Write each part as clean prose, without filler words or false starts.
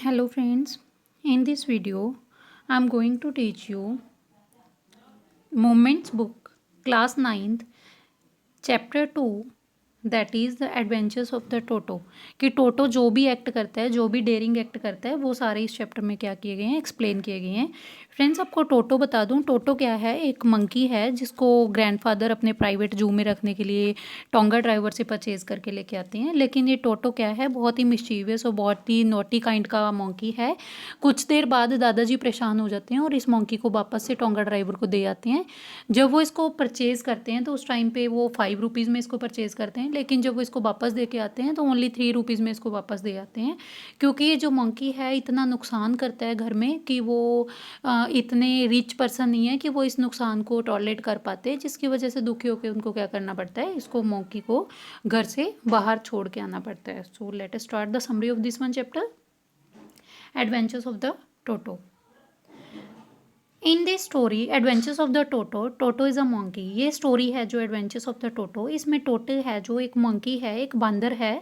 Hello friends, in this video I am going to teach you Moments book class 9th chapter 2 that is the adventures of the Toto कि Toto जो भी act करता है, जो भी dairying act करता है, वो सारे इस चैप्टर में क्या किए गए हैं, एक्सप्लेन किए गए हैं। फ्रेंड्स, आपको टोटो बता दूं, टोटो क्या है, एक मंकी है जिसको ग्रैंडफादर अपने प्राइवेट जू में रखने के लिए टोंगा ड्राइवर से परचेज करके लेके आते हैं। लेकिन ये टोटो क्या है, बहुत ही मिस्चीवियस और बहुत ही नोटी काइंड का मंकी है। कुछ देर बाद दादाजी परेशान हो जाते हैं और इस मंकी को वापस से टोंगा ड्राइवर को दे आते हैं। जब वो इसको परचेज़ करते हैं तो उस टाइम पे वो 5 रुपीज़ में इसको परचेज़ करते हैं, लेकिन जब वो इसको वापस दे के आते हैं तो ओनली 3 रुपीज़ में इसको वापस दे आते हैं। क्योंकि ये जो मंकी है इतना नुकसान करता है घर में कि वो इतने रिच पर्सन नहीं है कि वो इस नुकसान को टॉलरेट कर पाते, जिसकी वजह से दुखी होकर उनको क्या करना पड़ता है, इसको मंकी को घर से बाहर छोड़ के आना पड़ता है। So let us start the summary of this one chapter, adventures of the toto. In this story adventures of the toto, toto is a monkey. ये स्टोरी है जो एडवेंचर्स ऑफ द टोटो, इसमें टोटो है जो एक मंकी है, एक बंदर है।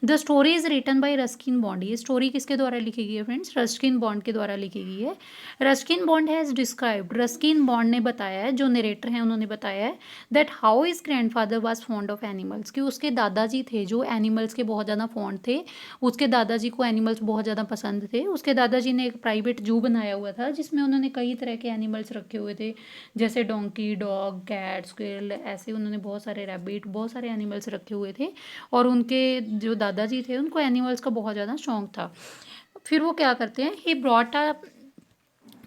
The story is written by Ruskin Bond. ये स्टोरी किसके द्वारा लिखी गई है फ्रेंड्स? रस्किन बॉन्ड के द्वारा लिखी गई है। Ruskin bond has described, Ruskin bond ने बताया है, जो नरेटर हैं उन्होंने बताया है, that how is grandfather was fond of animals, कि उसके दादाजी थे जो एनिमल्स के बहुत ज़्यादा फॉन्ड थे। उसके दादाजी को एनिमल्स बहुत ज़्यादा पसंद थे। उसके दादाजी ने एक प्राइवेट जू बनाया हुआ था जिसमें उन्होंने कई तरह के एनिमल्स रखे हुए थे, जैसे डोंकी, डॉग, कैट, स्क्विरल, ऐसे उन्होंने बहुत सारे रैबिट, बहुत सारे एनिमल्स रखे हुए थे। और उनके जो दादाजी थे उनको एनिमल्स का बहुत ज़्यादा शौक था। फिर वो क्या करते हैं, he brought a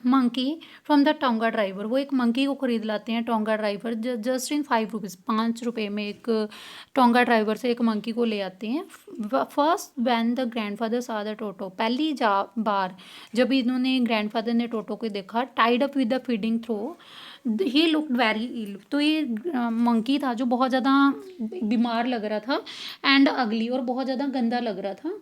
monkey from the tonga driver. वो एक मंकी को खरीद लाते हैं tonga driver, just in 5 rupees, 5 रुपये में एक टोंगा ड्राइवर से एक मंकी को ले आते हैं। First when the grandfather saw the Toto, पहली बार जब इन्होंने ग्रैंडफादर ने टोटो को देखा, tied up with the feeding throw, he looked very ill. तो ये मंकी था जो बहुत ज़्यादा बीमार लग रहा था एंड अगली, और बहुत ज़्यादा गंदा लग रहा था।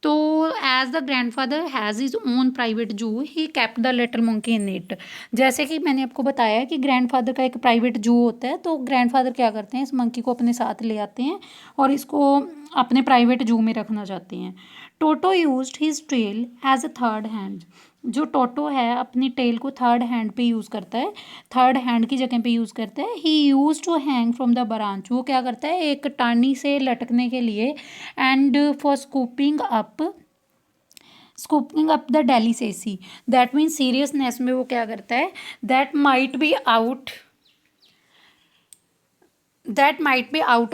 तो as the grandfather has his own private zoo, he kept the little monkey in it. जैसे कि मैंने आपको बताया कि ग्रैंडफादर का एक प्राइवेट जू होता है, तो ग्रैंडफादर क्या करते हैं, इस मंकी को अपने साथ ले आते हैं और इसको अपने प्राइवेट जू में रखना चाहते हैं। Toto used his tail as a third hand. जो टोटो है अपनी टेल को थर्ड हैंड पे यूज़ करता है, थर्ड हैंड की जगह पे यूज़ करता है। He use to hang from the branch, वो क्या करता है, एक टानी से लटकने के लिए, and for scooping up the delicacy, that means seriousness में वो क्या करता है, that might be out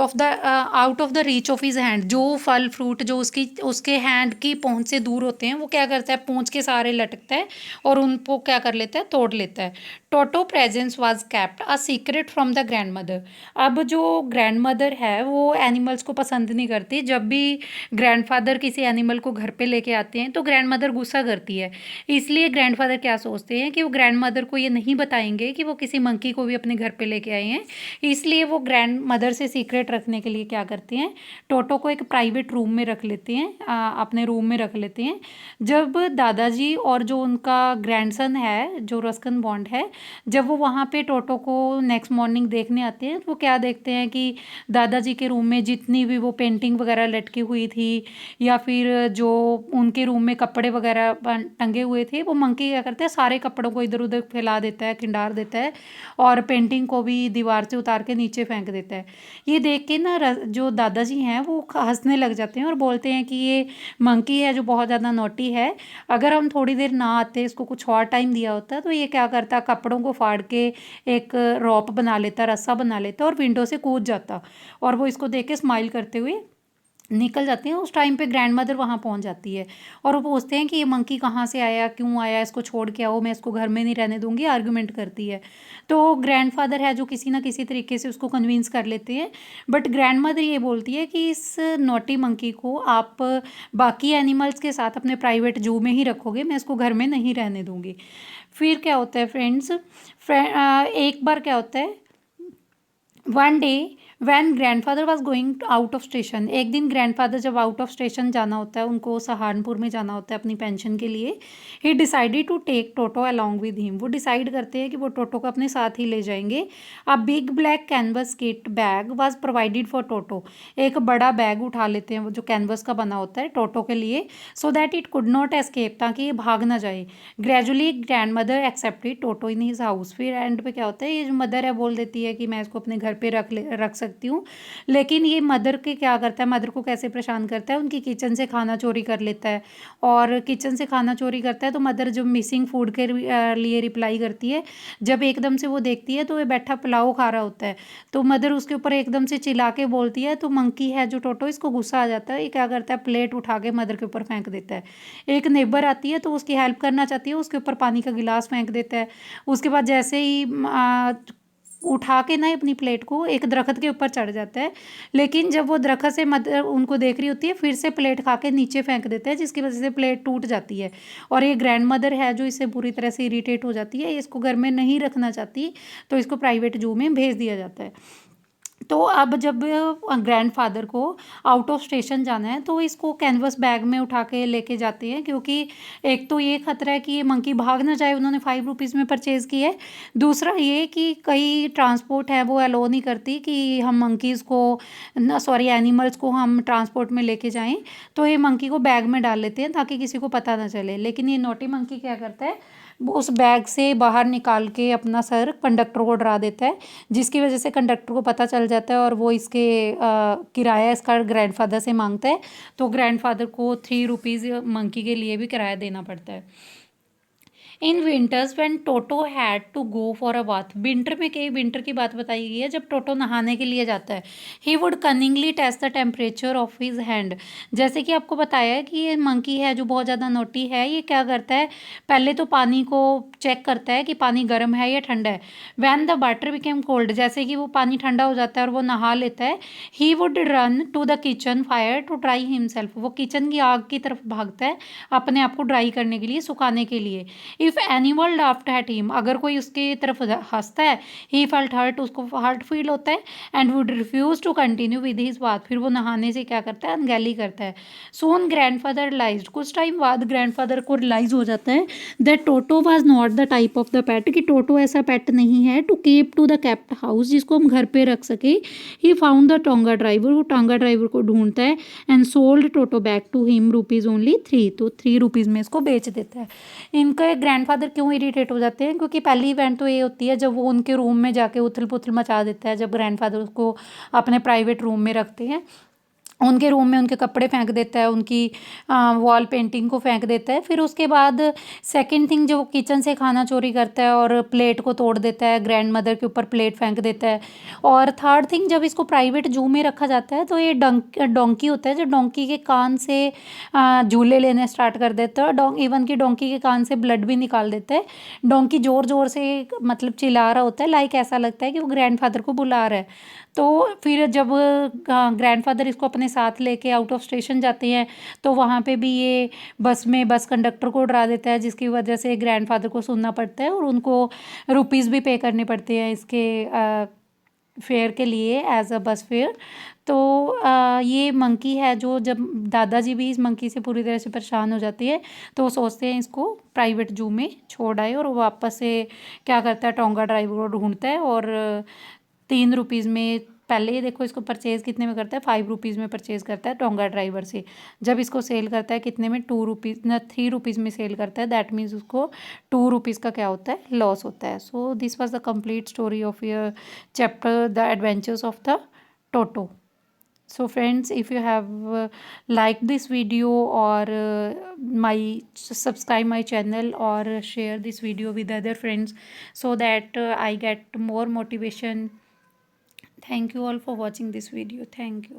of the reach of his hand. जो फल फ्रूट जो उसके हैंड की पहुंच से दूर होते हैं, वो क्या करता है, पहुंच के सारे लटकता है और उनको क्या कर लेता है, तोड़ लेता है। Toto presence was kept a secret from the grandmother. अब जो ग्रैंड मदर है वो एनिमल्स को पसंद नहीं करती। जब भी ग्रैंडफादर किसी एनिमल को घर पे लेके आते हैं तो ग्रैंड मदर गुस्सा करती है। इसलिए ग्रैंडफादर क्या सोचते हैं कि वो ग्रैंड मदर को ये नहीं बताएंगे कि वो किसी मंकी को भी अपने घर पे लेके आए हैं। इसलिए वो ग्रैंड मदर से सीक्रेट रखने के लिए क्या करते हैं, टोटो को एक प्राइवेट रूम में रख लेते हैं, अपने रूम में रख लेते हैं। जब दादाजी और जो उनका ग्रैंडसन है जो रस्किन बॉन्ड है, जब वो वहाँ पे टोटो को नेक्स्ट मॉर्निंग देखने आते हैं, तो वो क्या देखते हैं कि दादाजी के रूम में जितनी भी वो पेंटिंग वगैरह लटकी हुई थी या फिर जो उनके रूम में कपड़े वगैरह टंगे हुए थे, वो मंकी क्या करता है, सारे कपड़ों को इधर उधर फैला देता है, खिंडार देता है और पेंटिंग को भी दीवार से उतार के नीचे फेंक देता है। ये देख के ना जो दादाजी हैं वो हंसने लग जाते हैं और बोलते हैं कि ये मंकी है जो बहुत ज़्यादा नोटी है, अगर हम थोड़ी देर ना आते, इसको कुछ और टाइम दिया होता तो ये क्या करता, कपड़ों को फाड़ के एक रॉप बना लेता, रस्सा बना लेता और विंडो से कूद जाता। और वो इसको देख के स्माइल करते हुए निकल जाते हैं। उस टाइम पे ग्रैंड मदर वहाँ पहुँच जाती है और वो पूछते हैं कि ये मंकी कहाँ से आया, क्यों आया, इसको छोड़ के आओ, मैं इसको घर में नहीं रहने दूंगी, आर्गुमेंट करती है। तो ग्रैंडफादर है जो किसी ना किसी तरीके से उसको कन्विंस कर लेते हैं, बट ग्रैंड मदर ये बोलती है कि इस नोटी मंकी को आप बाकी एनिमल्स के साथ अपने प्राइवेट जू में ही रखोगे, मैं इसको घर में नहीं रहने दूंगी। फिर क्या होता है फ्रेंड्स, एक बार क्या होता है, one day when grandfather was going out of station, एक दिन ग्रैंडफादर जब आउट ऑफ स्टेशन जाना होता है, उनको सहारनपुर में जाना होता है अपनी पेंशन के लिए, he decided to take Toto along with him, वो डिसाइड करते हैं कि वो टोटो को अपने साथ ही ले जाएंगे। A big black canvas kit bag was provided for Toto, एक बड़ा बैग उठा लेते हैं वो जो कैनवस का बना होता है टोटो के लिए, so that it could not escape, ताकि ये भाग ना जाए। Gradually grand mother accepted toto in his house, फिर एंड पे क्या होता है, ये जो मदर है बोल देती है कि मैं इसको अपने घर पे रख सकती हूँ, लेकिन ये मदर के क्या करता है, मदर को कैसे परेशान करता है, उनकी किचन से खाना चोरी कर लेता है, और किचन से खाना चोरी करता है तो मदर जो मिसिंग फूड के लिए रिप्लाई करती है, जब एकदम से वो देखती है तो ये बैठा पुलाव खा रहा होता है, तो मदर उसके ऊपर एकदम से चिल्ला के बोलती है, तो मंकी है जो टोटो, इसको गुस्सा आ जाता है, ये क्या करता है, प्लेट उठा के मदर के ऊपर फेंक देता है। एक नेबर आती है तो उसकी हेल्प करना चाहती है, उसके ऊपर पानी का गिलास फेंक देता है। उसके बाद जैसे ही उठा के ना अपनी प्लेट को एक दरख्त के ऊपर चढ़ जाता है, लेकिन जब वो दरख्त से मदर उनको देख रही होती है, फिर से प्लेट खा के नीचे फेंक देते हैं, जिसकी वजह से प्लेट टूट जाती है। और ये ग्रैंड मदर है जो इससे पूरी तरह से इरिटेट हो जाती है, इसको घर में नहीं रखना चाहती, तो इसको प्राइवेट जू में भेज दिया जाता है। तो अब जब ग्रैंडफादर को आउट ऑफ स्टेशन जाना है तो इसको कैनवस बैग में उठा के लेके जाते हैं, क्योंकि एक तो ये खतरा है कि ये मंकी भाग ना जाए, उन्होंने 5 रुपीज़ में परचेज़ की है। दूसरा ये कि कई ट्रांसपोर्ट है वो अलो नहीं करती कि हम मंकीज़ को सॉरी एनिमल्स को हम ट्रांसपोर्ट में लेके जाएं, तो ये मंकी को बैग में डाल लेते हैं ताकि किसी को पता ना चले। लेकिन ये नोटी मंकी क्या करता है, वो उस बैग से बाहर निकाल के अपना सर कंडक्टर को डरा देता है, जिसकी वजह से कंडक्टर को पता चल जाता है और वो इसके किराया इसका ग्रैंडफादर से मांगता है, तो ग्रैंडफादर को 3 रुपीज़ मंकी के लिए भी किराया देना पड़ता है। In winters when Toto had to go for a bath, winter में कई विंटर की बात बताई गई है जब टोटो नहाने के लिए जाता है। He would cunningly test the temperature of his hand, जैसे कि आपको बताया है कि ये मंकी है जो बहुत ज़्यादा नोटी है, ये क्या करता है, पहले तो पानी को चेक करता है कि पानी गर्म है या ठंडा है। When the water became cold, जैसे कि वो पानी ठंडा हो जाता है और वो नहा लेता है, he would run to the kitchen fire to dry himself, वो किचन की आग की तरफ भागता है अपने आप को ड्राई करने के लिए, सुखाने के लिए। If animal laughed at him, अगर कोई उसके तरफ हंसता है, ही फेल्ट हर्ट, उसको हर्ट फील होता है, and would refuse to continue with his bath, फिर वो नहाने से क्या करता है, अनगैली करता है। सोन ग्रैंडफादर रिलाइज्ड, कुछ टाइम बाद ग्रैंडफादर को रिलाइज हो जाता है that Toto was not the type of the pet, कि टोटो ऐसा पेट नहीं है to keep to the kept house, जिसको हम घर पे रख सके। He found the tonga driver, वो टांगा ड्राइवर को ढूंढता है, and sold Toto back to him rupees only 3, तो 3 रुपीज़ में इसको बेच देता है। इनके ग्रैंडफादर क्यों इरिटेट हो जाते हैं, क्योंकि पहली इवेंट तो ये होती है जब वो उनके रूम में जाके उथल पुथल मचा देता है, जब ग्रैंडफादर उसको अपने प्राइवेट रूम में रखते हैं, उनके रूम में उनके कपड़े फेंक देता है, उनकी वॉल पेंटिंग को फेंक देता है। फिर उसके बाद सेकंड थिंग, जो किचन से खाना चोरी करता है और प्लेट को तोड़ देता है, ग्रैंड मदर के ऊपर प्लेट फेंक देता है। और थर्ड थिंग, जब इसको प्राइवेट जू में रखा जाता है तो ये डोंकी होता है, जो डोंकी के कान से झूले लेने स्टार्ट कर देता है, इवन कि डोंकी के कान से ब्लड भी निकाल देता है। डोंकी ज़ोर ज़ोर से मतलब चिल्ला रहा होता है, लाइक ऐसा लगता है कि वो ग्रैंडफादर को बुला रहा है। तो फिर जब ग्रैंडफादर इसको अपने साथ लेके आउट ऑफ स्टेशन जाते हैं, तो वहाँ पे भी ये बस कंडक्टर को डरा देता है, जिसकी वजह से ग्रैंडफादर को सुनना पड़ता है और उनको रुपीज़ भी पे करने पड़ते हैं इसके फेयर के लिए, एज अ बस फेयर। तो ये मंकी है जो, जब दादाजी भी इस मंकी से पूरी तरह से परेशान हो जाती है, तो वो सोचते हैं इसको प्राइवेट जू में छोड़ आए, और वो वापस से क्या करता है, टोंगा ड्राइवर को ढूंढता है और 3 रुपीज़ में, पहले ये देखो इसको परचेज़ कितने में करता है, 5 रुपीज़ में परचेज़ करता है टोंगा ड्राइवर से। जब इसको सेल करता है कितने में, 2 रुपीज़ ना 3 रुपीज़ में सेल करता है, दैट मीन्स उसको 2 रुपीज़ का क्या होता है, लॉस होता है। So this was the complete story of your chapter the adventures of the toto. So friends, if you have liked this video, or subscribe my channel, or share this video with other friends, so that I get more motivation. Thank you all for watching this video. Thank you.